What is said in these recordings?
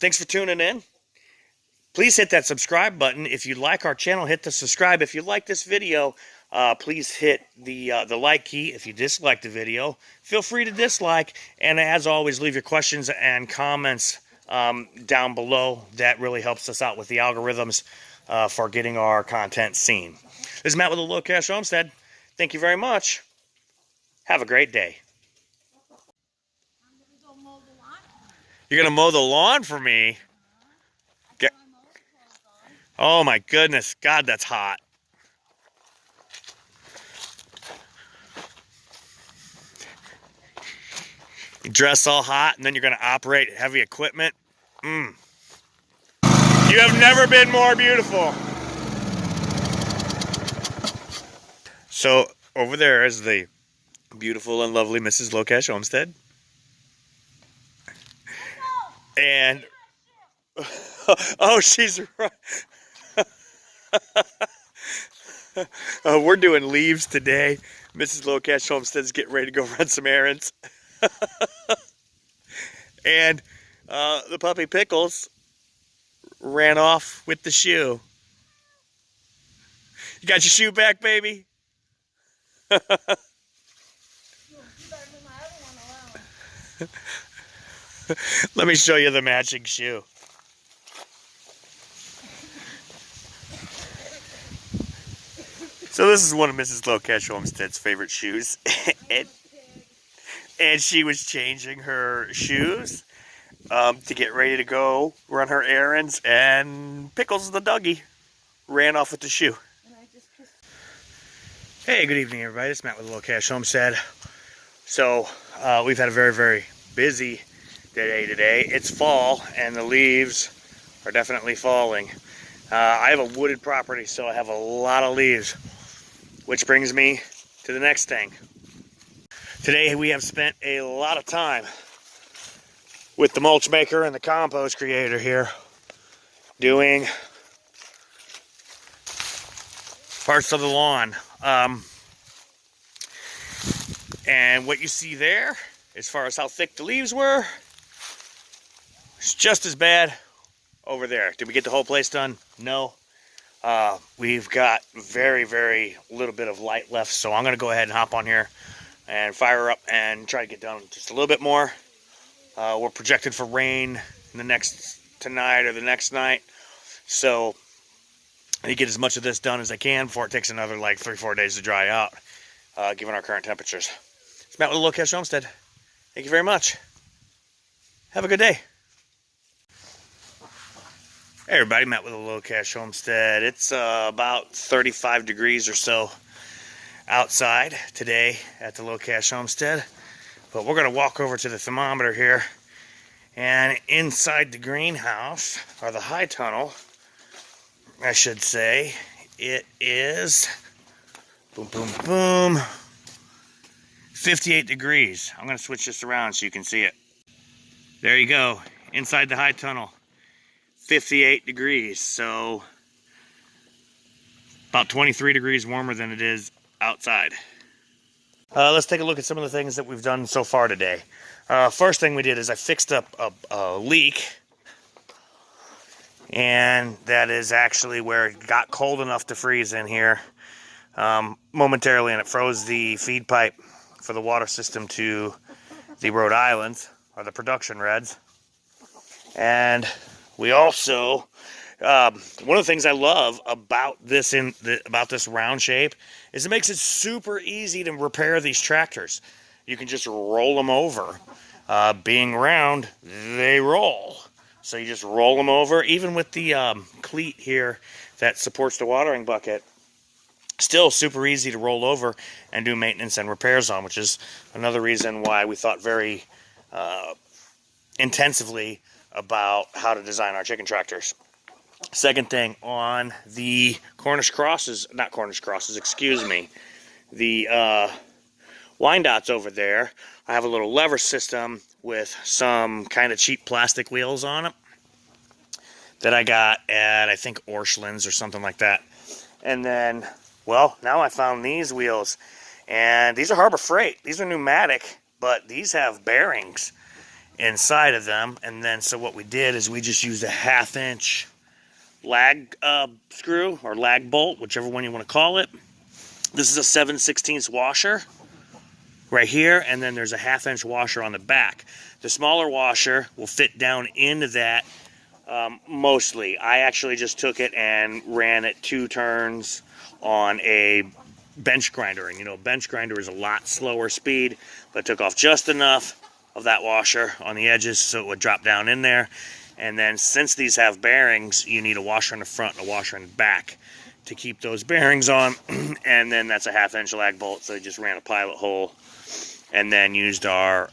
Thanks for tuning in. Please hit that subscribe button. If you like our channel, hit the subscribe. If you like this video, please hit the like key. If you dislike the video, feel free to dislike. And as always, leave your questions and comments down below. That really helps us out with the algorithms for getting our content seen. This is Matt with the Low Cash Homestead. Thank you very much. Have a great day. You're going to mow the lawn for me? Oh my goodness. God, that's hot. You dress all hot and then you're going to operate heavy equipment. You have never been more beautiful. So over there is the beautiful and lovely Mrs. Low Cash Homestead. And oh, she's right. We're doing leaves today. Mrs. Low Cash Homestead's getting ready to go run some errands. And the puppy Pickles ran off with the shoe. You got your shoe back, baby? Let me show you the matching shoe. So this is one of Mrs. Low Cash Homestead's favorite shoes. and she was changing her shoes to get ready to go run her errands, and Pickles the doggy ran off with the shoe. Hey, good evening everybody. It's Matt with the Low Cash Homestead. So we've had a very, very busy day today. It's fall and the leaves are definitely falling. I have a wooded property, so I have a lot of leaves, which brings me to the next thing. Today we have spent a lot of time with the mulch maker and the compost creator here doing parts of the lawn. And what you see there, as far as how thick the leaves were, it's just as bad over there. Did we get the whole place done? No. We've got very, very little bit of light left, so I'm going to go ahead and hop on here and fire up and try to get done just a little bit more. We're projected for rain in tonight or the next night, so I need to get as much of this done as I can before it takes another like 3-4 days to dry out, given our current temperatures. It's Matt with the Low Cash Homestead. Thank you very much. Have a good day. Hey everybody, Matt with the Low Cash Homestead. It's about 35 degrees or so outside today at the Low Cash Homestead. But we're going to walk over to the thermometer here. And inside the greenhouse, or the high tunnel, I should say, it is, boom, boom, boom, 58 degrees. I'm going to switch this around so you can see it. There you go, inside the high tunnel. 58 degrees, so about 23 degrees warmer than it is outside. Let's take a look at some of the things that we've done so far today. First thing we did is I fixed up a leak, and that is actually where it got cold enough to freeze in here momentarily, and it froze the feed pipe for the water system to the Rhode Island, or the production Reds. And we also, one of the things I love about this round shape is it makes it super easy to repair these tractors. You can just roll them over. Being round, they roll. So you just roll them over, even with the cleat here that supports the watering bucket. Still super easy to roll over and do maintenance and repairs on, which is another reason why we thought very intensively about how to design our chicken tractors. Second thing, on the the line dots over there, I have a little lever system with some kind of cheap plastic wheels on it that I got at, I think, Orscheln's or something like that. And then, well, now I found these wheels, and these are Harbor Freight. These are pneumatic, but these have bearings. inside of them. And then so what we did is we just used a 1/2 inch lag screw or lag bolt, whichever one you want to call it. This is a 7/16 washer right here, and then there's a 1/2 inch washer on the back. The smaller washer will fit down into that mostly. I actually just took it and ran it 2 turns on a bench grinder, and you know, bench grinder is a lot slower speed, but took off just enough of that washer on the edges so it would drop down in there. And then since these have bearings, you need a washer in the front and a washer in the back to keep those bearings on. And then that's a 1/2 inch lag bolt, so I just ran a pilot hole and then used our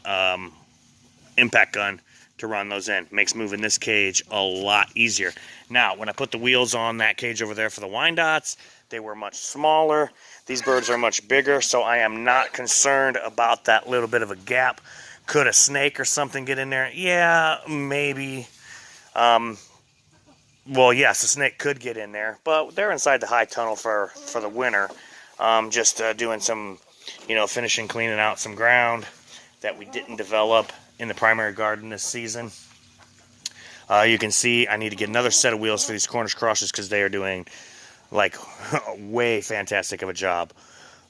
impact gun to run those in. Makes moving this cage a lot easier. Now, when I put the wheels on that cage over there for the Wyandottes, they were much smaller. These birds are much bigger, so I am not concerned about that little bit of a gap. Could a snake or something get in there? Yeah, maybe. Well, yes, a snake could get in there, but they're inside the high tunnel for the winter. Just doing some, you know, finishing cleaning out some ground that we didn't develop in the primary garden this season. You can see I need to get another set of wheels for these Cornish crosses because they are doing like way fantastic of a job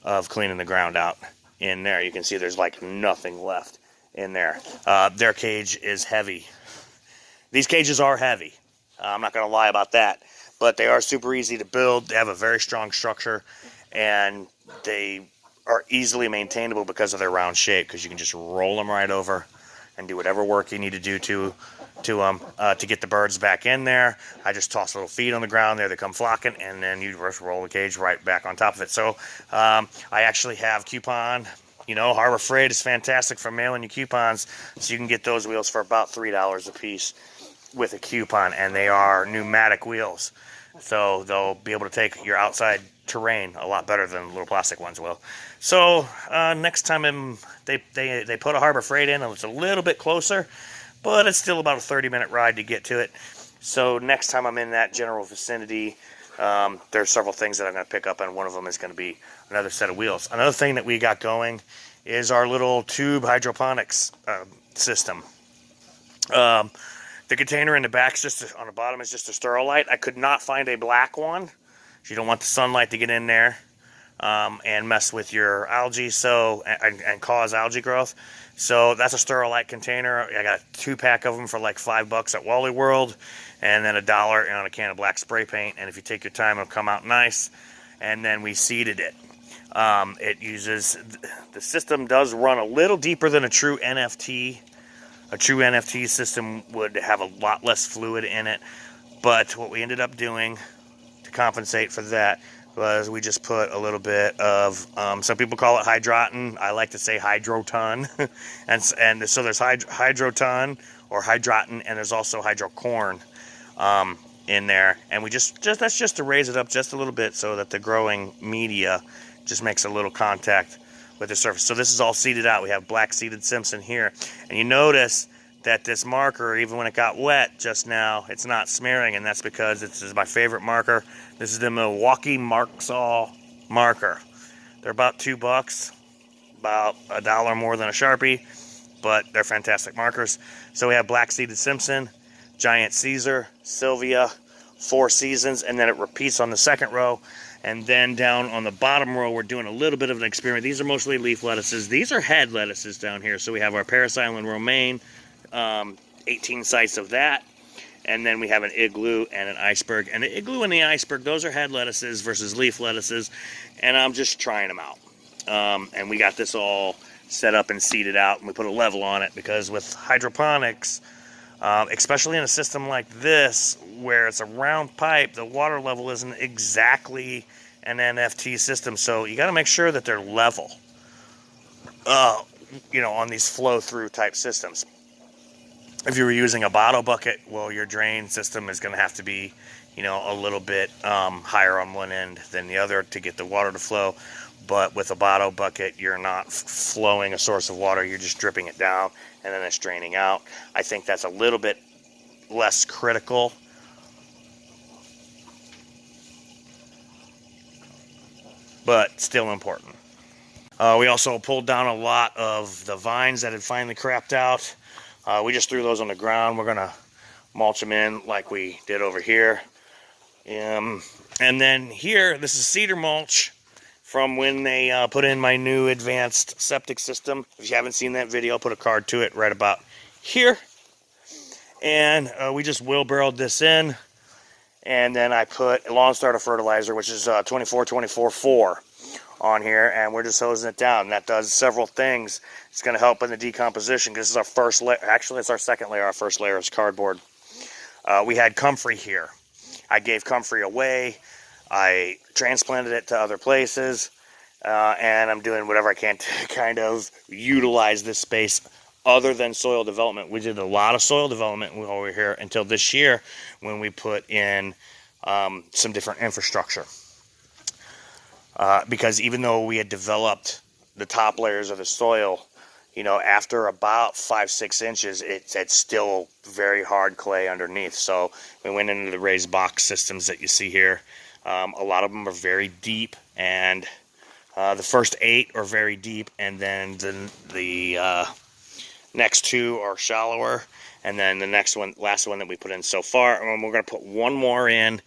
of cleaning the ground out in there. You can see there's like nothing left in there. Their cage is heavy. These cages are heavy. I'm not going to lie about that, but they are super easy to build. They have a very strong structure, and they are easily maintainable because of their round shape, because you can just roll them right over and do whatever work you need to do to get the birds back in there. I just toss a little feed on the ground there, they come flocking, and then you just roll the cage right back on top of it. So I actually have coupon. You know, Harbor Freight is fantastic for mailing you coupons, so you can get those wheels for about $3 a piece with a coupon, and they are pneumatic wheels, so they'll be able to take your outside terrain a lot better than little plastic ones will. So next time they put a Harbor Freight in, it's a little bit closer, but it's still about a 30-minute ride to get to it. So next time I'm in that general vicinity, there's several things that I'm going to pick up, and one of them is going to be another set of wheels. Another thing that we got going is our little tube hydroponics system. The container in the back, on the bottom, is just a Sterilite. I could not find a black one. You don't want the sunlight to get in there and mess with your algae, and cause algae growth. So that's a Sterilite container. I got a 2-pack of them for like $5 at Wally World, and then $1 on a can of black spray paint. And if you take your time, it'll come out nice. And then we seeded it. The system does run a little deeper than a true NFT. A true NFT system would have a lot less fluid in it, but what we ended up doing to compensate for that was we just put a little bit of, some people call it hydroton. I like to say hydroton, and so there's hydroton or hydroton, and there's also hydrocorn in there, and we that's just to raise it up just a little bit so that the growing media just makes a little contact with the surface. So this is all seeded out. We have black seeded Simpson here, and you notice that this marker, even when it got wet just now, it's not smearing, and that's because this is my favorite marker. This is the Milwaukee Marksall marker. They're about $2, about $1 more than a Sharpie, but they're fantastic markers. So we have black seeded Simpson, Giant Caesar, Sylvia, 4 Seasons, and then it repeats on the second row. And then down on the bottom row, we're doing a little bit of an experiment. These are mostly leaf lettuces. These are head lettuces down here. So we have our Paris Island romaine, 18 sites of that. And then we have an igloo and an iceberg. And the igloo and the iceberg, those are head lettuces versus leaf lettuces. And I'm just trying them out. And we got this all set up and seeded out. And we put a level on it because with hydroponics, especially in a system like this, where it's a round pipe, the water level isn't exactly an NFT system, so you got to make sure that they're level, you know, on these flow-through type systems. If you were using a bottle bucket, well, your drain system is going to have to be, you know, a little bit higher on one end than the other to get the water to flow. But with a bottle bucket, you're not flowing a source of water, you're just dripping it down, and then it's draining out. I think that's a little bit less critical. But still important. We also pulled down a lot of the vines that had finally crapped out. We just threw those on the ground. We're going to mulch them in like we did over here. And then here, this is cedar mulch from when they put in my new advanced septic system. If you haven't seen that video, I'll put a card to it right about here. And we just wheelbarrowed this in. And then I put lawn starter fertilizer, which is 24-24-4 on here. And we're just hosing it down. That does several things. It's going to help in the decomposition. This is our first layer. Actually, it's our second layer. Our first layer is cardboard. We had comfrey here. I gave comfrey away. I transplanted it to other places. And I'm doing whatever I can to kind of utilize this space other than soil development. We did a lot of soil development over here until this year when we put in some different infrastructure. Because even though we had developed the top layers of the soil, you know, after about 5-6 inches, it's still very hard clay underneath. So we went into the raised box systems that you see here. A lot of them are very deep, and the first 8 are very deep, and then the next 2 are shallower, and then the last one that we put in so far, and we're going to put one more in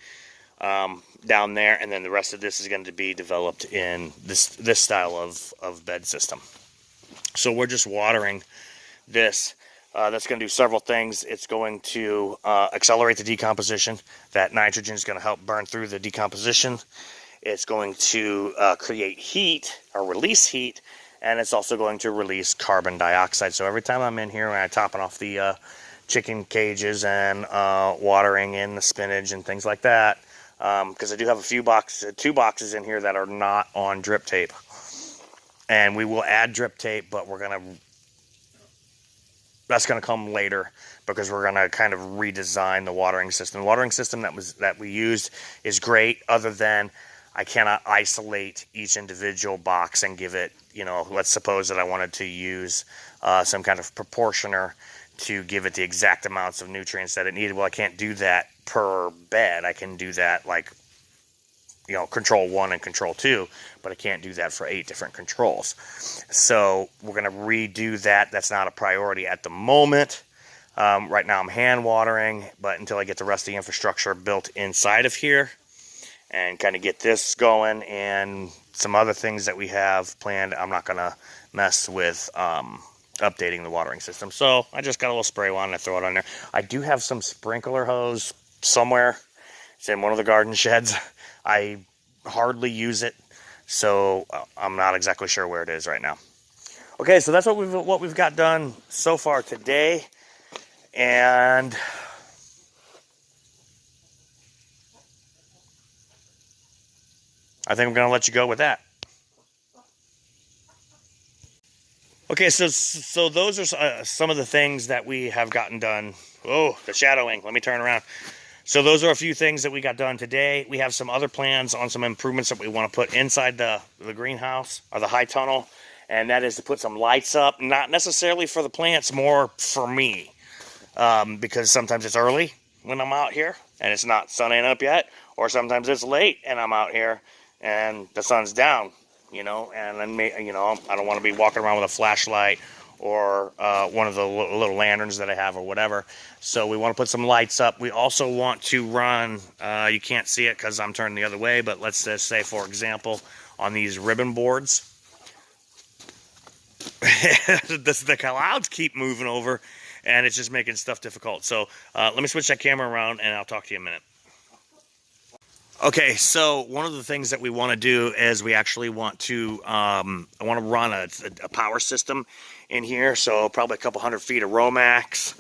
down there, and then the rest of this is going to be developed in this style of bed system. So we're just watering this. That's going to do several things. It's going to accelerate the decomposition. That nitrogen is going to help burn through the decomposition. It's going to create heat or release heat, and it's also going to release carbon dioxide. So every time I'm in here and I'm topping off the chicken cages and watering in the spinach and things like that, because I do have a few two boxes in here that are not on drip tape. And we will add drip tape, but that's gonna come later because we're gonna kind of redesign the watering system. The watering system that we used is great, other than I cannot isolate each individual box and give it, you know, let's suppose that I wanted to use some kind of proportioner to give it the exact amounts of nutrients that it needed. Well, I can't do that per bed. I can do that like, you know, control 1 and control 2, but I can't do that for 8 different controls. So we're going to redo that. That's not a priority at the moment. Right now I'm hand watering, but until I get the rest of the infrastructure built inside of here and kind of get this going and some other things that we have planned, I'm not going to mess with updating the watering system. So I just got a little spray wand and I throw it on there. I do have some sprinkler hose somewhere. It's in one of the garden sheds. I hardly use it, so I'm not exactly sure where it is right now. Okay, so that's what we've got done so far today, and I think I'm going to let you go with that. Okay, so those are some of the things that we have gotten done. Oh, the shadowing. Let me turn around. So those are a few things that we got done today. We have some other plans on some improvements that we want to put inside the greenhouse or the high tunnel. And that is to put some lights up, not necessarily for the plants, more for me. Because sometimes it's early when I'm out here and it's not, sun ain't up yet. Or sometimes it's late and I'm out here and the sun's down, you know. And then, you know, I don't want to be walking around with a flashlight or one of the little lanterns that I have or whatever. So we want to put some lights up. We also want to run, you can't see it because I'm turning the other way, but let's just say, for example, on these ribbon boards, the clouds keep moving over and it's just making stuff difficult. So let me switch that camera around and I'll talk to you in a minute. Okay, so one of the things that we want to do is we actually want to, I want to run a power system in here, so probably a couple hundred feet of Romax.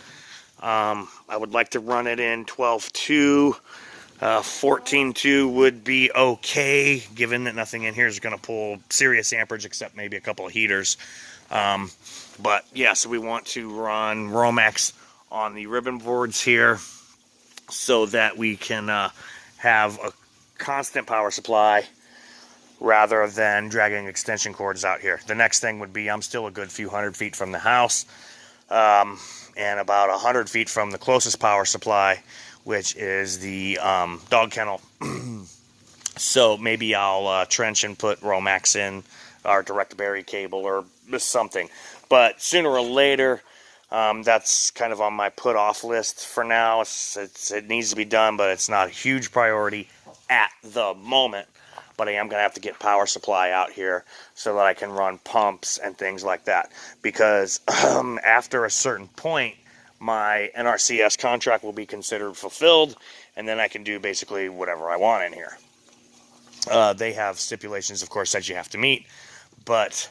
I would like to run it in 12.2. 14.2 would be okay, given that nothing in here is going to pull serious amperage except maybe a couple of heaters. But yeah, so we want to run Romax on the ribbon boards here so that we can have a constant power supply rather than dragging extension cords out here. The next thing would be I'm still a good few hundred feet from the house and about 100 feet from the closest power supply, which is the dog kennel. So maybe I'll trench and put Romax in, or direct bury cable or something. But sooner or later, That's kind of on my put off list for now. It needs to be done, but it's not a huge priority at the moment. But I am going to have to get power supply out here so that I can run pumps and things like that. Because after a certain point, my NRCS contract will be considered fulfilled, and then I can do basically whatever I want in here. They have stipulations, of course, that you have to meet, but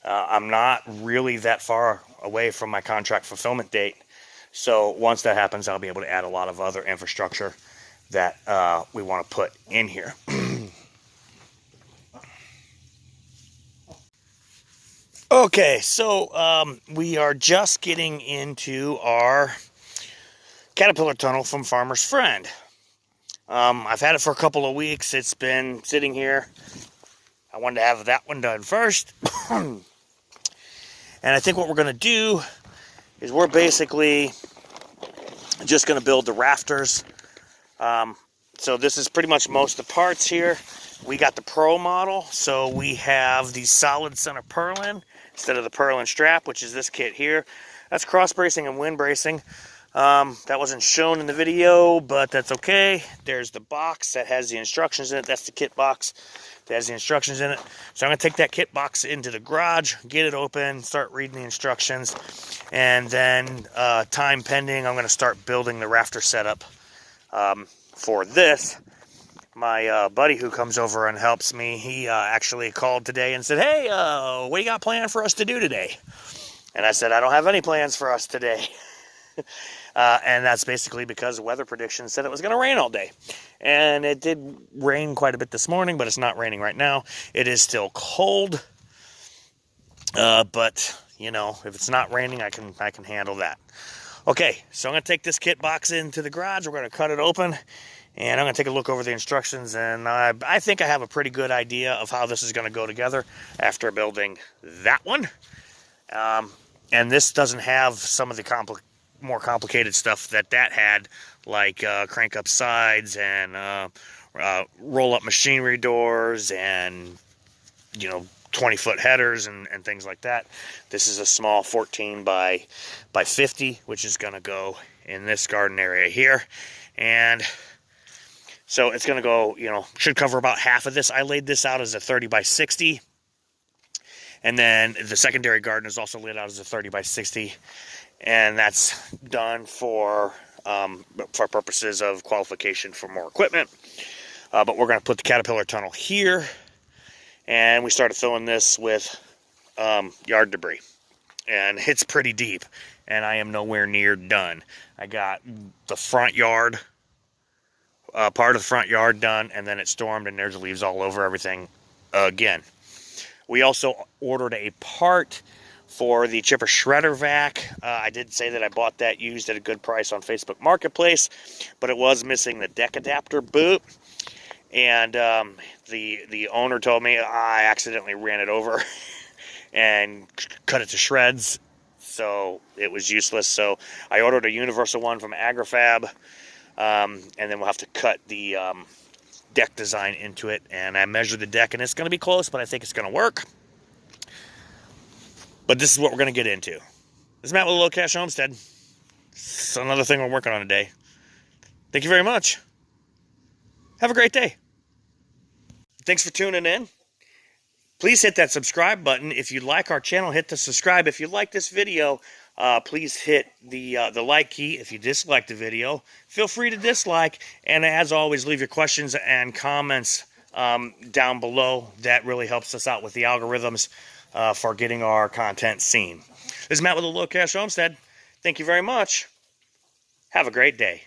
I'm not really that far away from my contract fulfillment date. So once that happens, I'll be able to add a lot of other infrastructure that we want to put in here. Okay, so we are just getting into our caterpillar tunnel from Farmer's Friend. I've had it for a couple of weeks. It's been sitting here. I wanted to have that one done first. And I think what we're going to do is we're basically just going to build the rafters. So this is pretty much most of the parts here. We got the Pro model, so we have the solid center purlin instead of the purlin strap, which is this kit here. That's cross bracing and wind bracing. That wasn't shown in the video, but that's okay. There's the box that has the instructions in it. That's the kit box that has the instructions in it. So I'm going to take that kit box into the garage, get it open, start reading the instructions, and then time pending, I'm going to start building the rafter setup for this. My buddy who comes over and helps me, he actually called today and said, hey, what do you got planned for us to do today? And I said, I don't have any plans for us today. And that's basically because the weather prediction said it was going to rain all day. And it did rain quite a bit this morning, but it's not raining right now. It is still cold. But, you know, if it's not raining, I can handle that. Okay, so I'm going to take this kit box into the garage. We're going to cut it open. And I'm going to take a look over the instructions, and I think I have a pretty good idea of how this is going to go together after building that one. And this doesn't have some of the more complicated stuff that had, like crank up sides and roll up machinery doors and, you know, 20-foot headers and things like that. This is a small 14 by 50, which is going to go in this garden area here. And so it's going to go, you know, should cover about half of this. I laid this out as a 30 by 60. And then the secondary garden is also laid out as a 30 by 60. And that's done for purposes of qualification for more equipment. But we're going to put the caterpillar tunnel here. And we started filling this with yard debris. And it's pretty deep. And I am nowhere near done. I got the front yard, part of the front yard done, and then it stormed, and there's leaves all over everything again. We also ordered a part for the chipper shredder vac. I did say that I bought that used at a good price on Facebook Marketplace, but it was missing the deck adapter boot. And the owner told me I accidentally ran it over and cut it to shreds, so it was useless. So I ordered a universal one from AgriFab, and then we'll have to cut the deck design into it. And I measured the deck, and it's going to be close, but I think it's going to work. But this is what we're going to get into. This is Matt with the Low Cash Homestead. It's another thing we're working on today. Thank you very much. Have a great day. Thanks for tuning in. Please hit that subscribe button. If you like our channel, hit the subscribe. If you like this video, please hit the like key. If you dislike the video, feel free to dislike. And as always, leave your questions and comments down below. That really helps us out with the algorithms for getting our content seen. This is Matt with the Low Cash Homestead. Thank you very much. Have a great day.